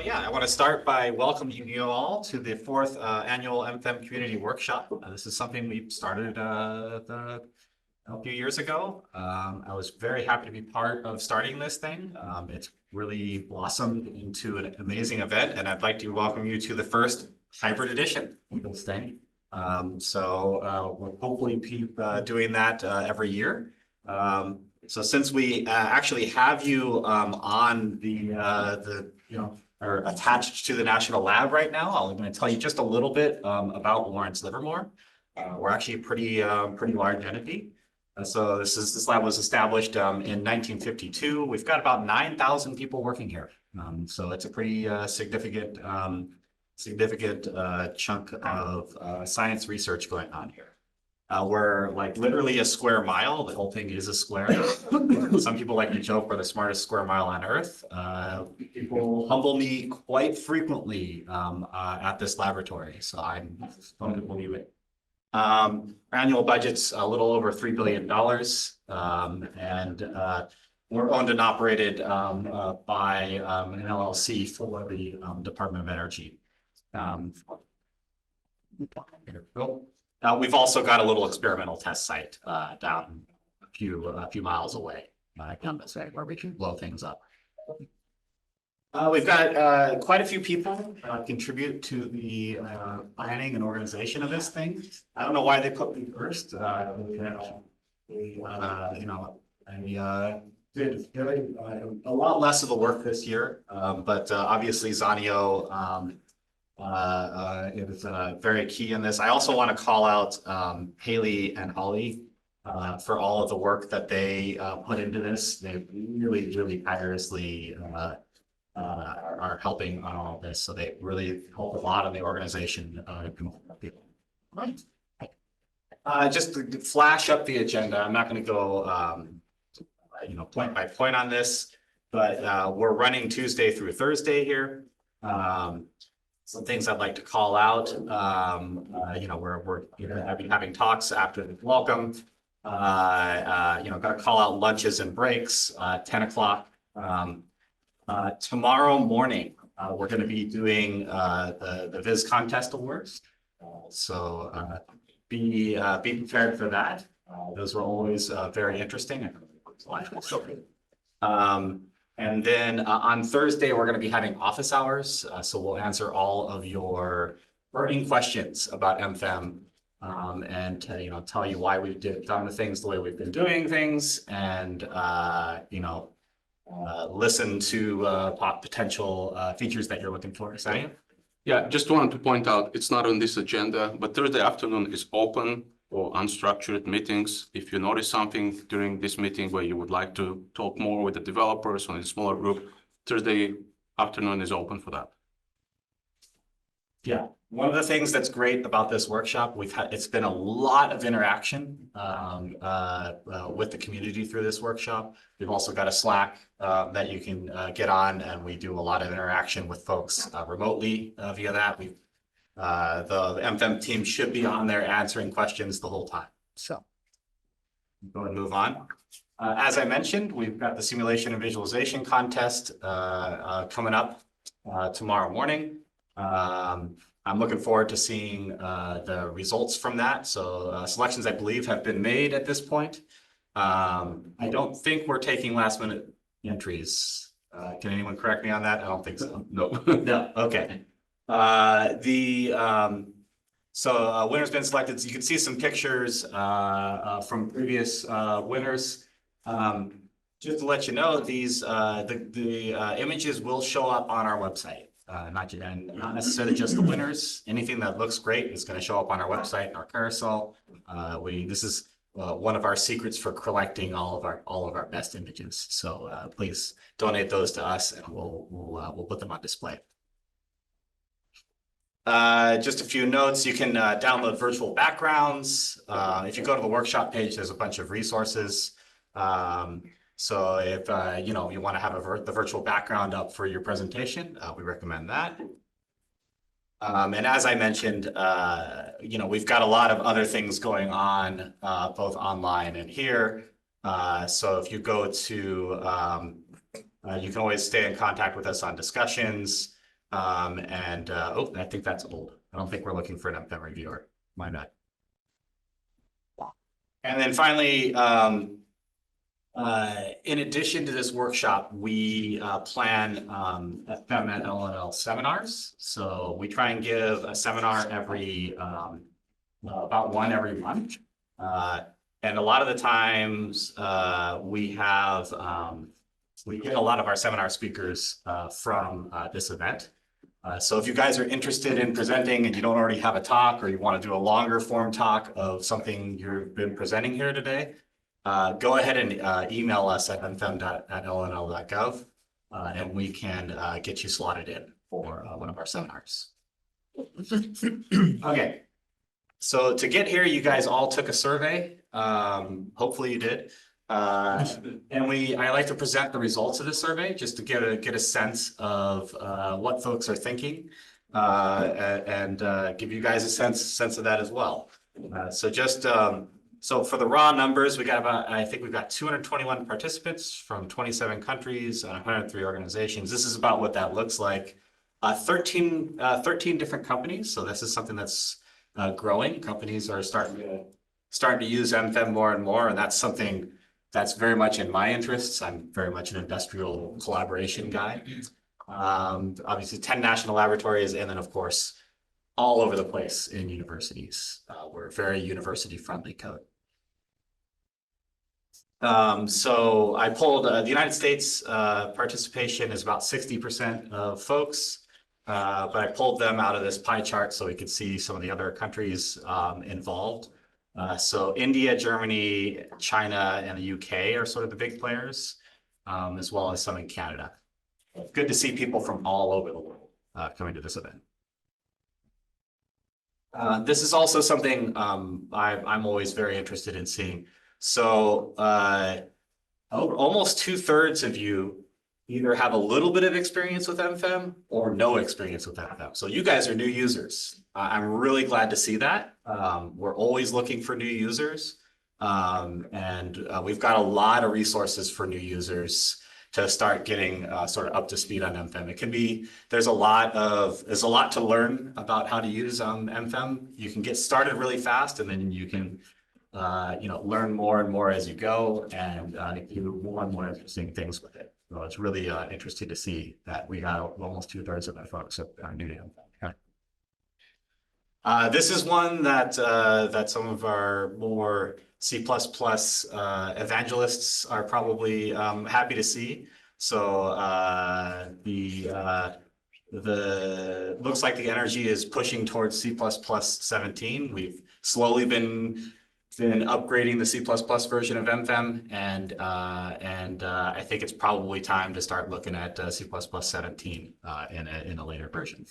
Yeah, I want to start by welcoming you all to the fourth annual MFEM Community Workshop. This is something we started a few years ago. I was very happy to be part of starting this thing. It's really blossomed into an amazing event, and I'd like to welcome you to the first hybrid edition of this thing. We'll hopefully keep doing that every year. So since we actually have you on or attached to the National Lab right now, I'm going to tell you just a little bit about Lawrence Livermore. We're actually a pretty large entity. So this lab was established in 1952. We've got about 9,000 people working here. So it's a pretty significant chunk of science research going on here. We're like literally a square mile. The whole thing is a square. Some people like to joke we're the smartest square mile on Earth. People humble me quite frequently at this laboratory, so I'm going to believe it. Our annual budget's a little over $3 billion, and we're owned and operated by an LLC for the Department of Energy. We've also got a little experimental test site down a few miles away, where we can blow things up. We've got quite a few people contribute to the planning and organization of this thing. I don't know why they put me first. I did a lot less of the work this year, but obviously Zanio it was very key in this. I also want to call out Haley and Holly for all of the work that they put into this. They really tirelessly are helping on all of this. So they really help a lot in the organization. People. Just to flash up the agenda, I'm not going to go point by point on this, but we're running Tuesday through Thursday here. Some things I'd like to call out, we're having talks after the welcome. Got to call out lunches and breaks, 10 o'clock. Tomorrow morning, we're going to be doing the Viz Contest Awards. So be prepared for that. Those were always very interesting. And then on Thursday, we're going to be having office hours. So we'll answer all of your burning questions about MFEM and tell you why we've done the things the way we've been doing things, and listen to potential features that you're looking for. Is that it? Yeah, just wanted to point out, it's not on this agenda, but Thursday afternoon is open for unstructured meetings. If you notice something during this meeting where you would like to talk more with the developers or in a smaller group, Thursday afternoon is open for that. Yeah, one of the things that's great about this workshop, it's been a lot of interaction with the community through this workshop. We've also got a Slack that you can get on, and we do a lot of interaction with folks remotely via that. The MFEM team should be on there answering questions the whole time. So go ahead and move on. As I mentioned, we've got the simulation and visualization contest coming up tomorrow morning. I'm looking forward to seeing the results from that. So selections, I believe, have been made at this point. I don't think we're taking last minute entries. Can anyone correct me on that? I don't think so. No. No. Okay. Winners been selected. So you can see some pictures from previous winners. Just to let you know, these the images will show up on our website. Not necessarily just the winners. Anything that looks great is going to show up on our website and our carousel. This is one of our secrets for collecting all of our best images. So please donate those to us, and we'll put them on display. Just a fefew notes. You can download virtual backgrounds. If you go to the workshop page, there's a bunch of resources. So if you want to have the virtual background up for your presentation, we recommend that. And as I mentioned, we've got a lot of other things going on, both online and here. So if you go to, you can always stay in contact with us on discussions. Oh, I think that's old. I don't think we're looking for an MFEM reviewer. My bad. And then finally, in addition to this workshop, we plan FEM and LLNL seminars. So we try and give a seminar every about one every month. And a lot of the times we get a lot of our seminar speakers from this event. So if you guys are interested in presenting and you don't already have a talk, or you want to do a longer form talk of something you've been presenting here today, go ahead and email us at mfem@lnl.gov, and we can get you slotted in for one of our seminars. Okay, so to get here, you guys all took a survey. Hopefully you did. And I like to present the results of the survey just to get a sense of what folks are thinking, and give you guys a sense of that as well. So for the raw numbers, I think we've got 221 participants from 27 countries and 103 organizations. This is about what that looks like. 13 different companies. So this is something that's growing. Companies are starting to use MFEM more and more, and that's something that's very much in my interests. I'm very much an industrial collaboration guy. Obviously 10 national laboratories, and then of course, all over the place in universities. We're very university-friendly code. So I pulled the United States participation is about 60% of folks, but I pulled them out of this pie chart so we could see some of the other countries involved. So India, Germany, China, and the UK are sort of the big players, as well as some in Canada. Good to see people from all over the world coming to this event. This is also something I'm always very interested in seeing. So almost 2/3 of you either have a little bit of experience with MFEM or no experience with MFEM. So you guys are new users. I'm really glad to see that. We're always looking for new users. And we've got a lot of resources for new users to start getting sort of up to speed on MFEM. It can be, there's a lot to learn about how to use MFEM. You can get started really fast, and then you can learn more and more as you go, and do more and more interesting things with it. So it's really interesting to see that we got almost 2/3 of our folks that are new to MFEM. Okay. This is one that some of our more C++ evangelists are probably happy to see. So looks like the energy is pushing towards C++ 17. We've slowly been upgrading the C++ version of MFEM, and I think it's probably time to start looking at C++ 17 in a later version.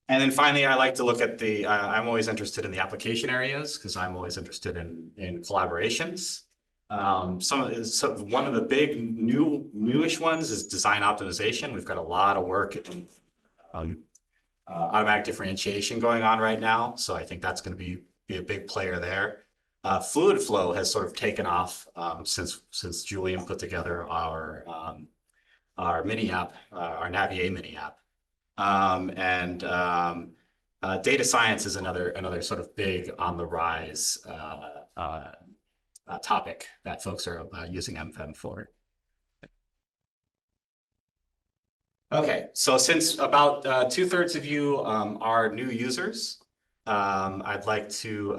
And then finally, I like to look at I'm always interested in the application areas, because I'm always interested in collaborations. One of the big newish ones is design optimization. We've got a lot of work in automatic differentiation going on right now. So I think that's going to be a big player there. Fluid flow has sort of taken off since Julian put together our mini app, our Navier mini app. Data science is another sort of big on the rise topic that folks are using MFEM for. Okay, so since about 2/3 of you are new users, I'd like to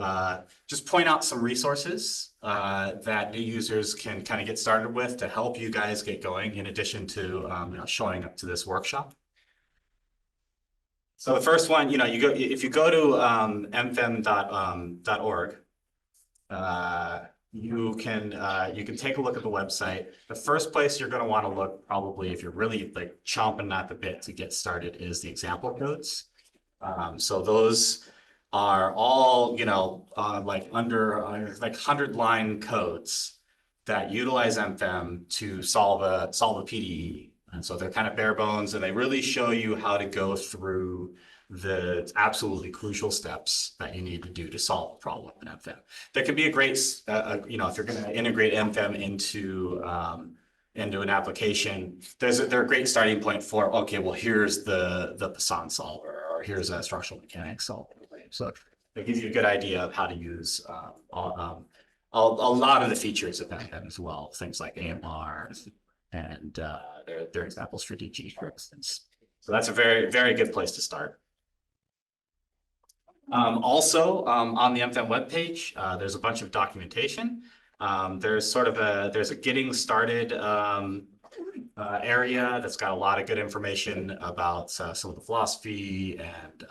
just point out some resources that new users can kind of get started with to help you guys get going, in addition to showing up to this workshop. So the first one, if you go to mfem.org, you can take a look at the website. The first place you're going to want to look, probably if you're really like chomping at the bit to get started, is the example codes. So those are all like 100-line codes that utilize MFEM to solve a PDE. And so they're kind of bare bones, and they really show you how to go through the absolutely crucial steps that you need to do to solve a problem in MFEM. That can be a great, if you're going to integrate MFEM into an application, they're a great starting point for, okay, well, here's the Poisson solver, or here's a structural mechanics solver. So it gives you a good idea of how to use a lot of the features of MFEM as well, things like AMR and their examples for DG, for instance. So that's a very, very good place to start. Also, on the MFEM webpage, there's a bunch of documentation. There's a getting started area that's got a lot of good information about some of the philosophy and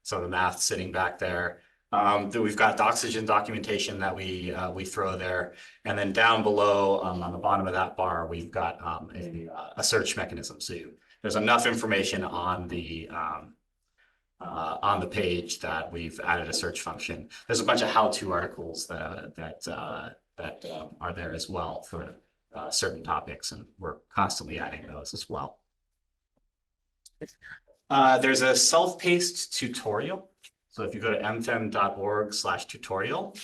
some of the math sitting back there. We've got Doxygen documentation that we throw there, and then down below on the bottom of that bar, we've got a search mechanism. So there's enough information on the page that we've added a search function. There's a bunch of how-to articles that are there as well for certain topics, and we're constantly adding those as well. There's a self-paced tutorial. So if you go to mfem.org/tutorial,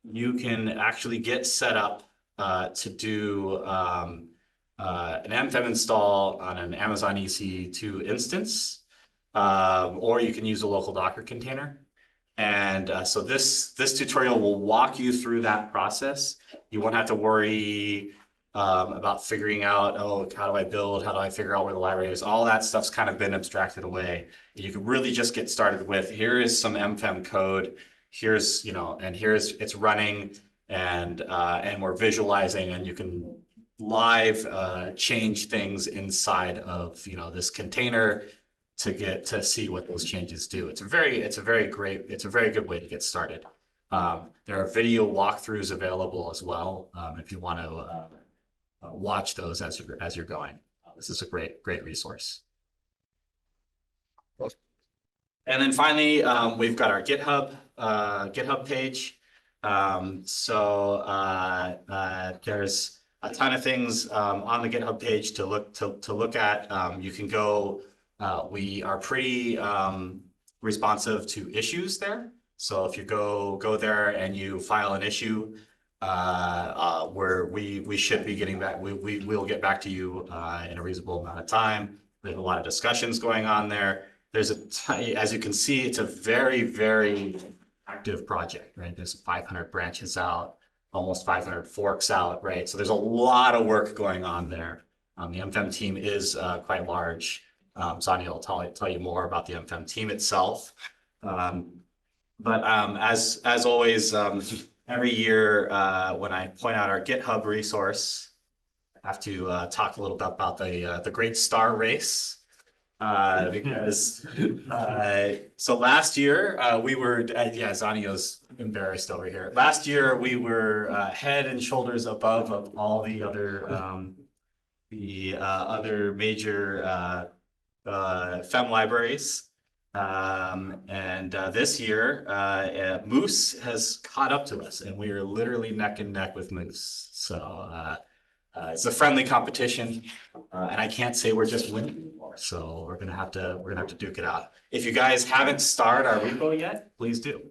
you can actually get set up to do an MFEM install on an Amazon EC2 instance, or you can use a local Docker container. And so this tutorial will walk you through that process. You won't have to worry about figuring out, oh, how do I build? How do I figure out where the library is? All that stuff's kind of been abstracted away. You can really just get started with, here is some MFEM code. Here's, and here's it's running, and we're visualizing, and you can live change things inside of this container to get to see what those changes do. It's a very good way to get started. There are video walkthroughs available as well if you want to watch those as you're going. This is a great resource. And then finally, we've got our GitHub page. There's a ton of things on the GitHub page to look at. You can go. We are pretty responsive to issues there. So if you go there and you file an issue, where we should be getting back, we'll get back to you in a reasonable amount of time. There's a lot of discussions going on there. As you can see, it's a very, very active project, right? There's 500 branches out, almost 500 forks out, right? So there's a lot of work going on there. The MFEM team is quite large. Sonia will tell you more about the MFEM team itself. But as always, every year when I point out our GitHub resource, I have to talk a little bit about the Great Star Race. Because so last year we were Zanio's embarrassed over here. Last year we were head and shoulders above of all the other major FEM libraries, and this year Moose has caught up to us, and we are literally neck and neck with Moose. So it's a friendly competition, and I can't say we're just winning anymore. So we're gonna have to duke it out. If you guys haven't started our repo yet, please do.